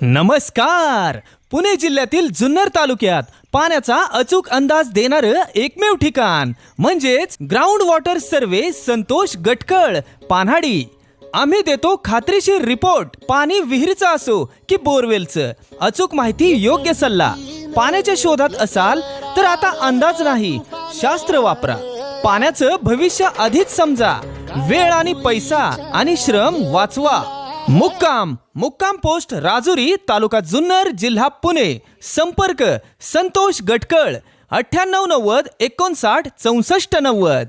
नमस्कार. पुणे जिल्ह्यातील जुन्नर तालुक्यात पाण्याचा अचूक अंदाज देणारं एकमेव ठिकाण म्हणजेच ग्राउंड वॉटर सर्वे संतोष गटकळ पान्हाडी. आम्ही देतो खात्रीशीर रिपोर्ट. पाणी विहिरीचं असो की बोरवेलचं, अचूक माहिती, योग्य सल्ला. पाण्याच्या शोधात असाल तर आता अंदाज नाही, शास्त्र वापरा. पाण्याचं भविष्य आधीच समजा. वेळ आणि पैसा आणि श्रम वाचवा. मुक्काम पोस्ट राजुरी, तालुका जुन्नर, जिल्हा पुणे. संपर्क संतोष गटकळ 9890 59 64 90.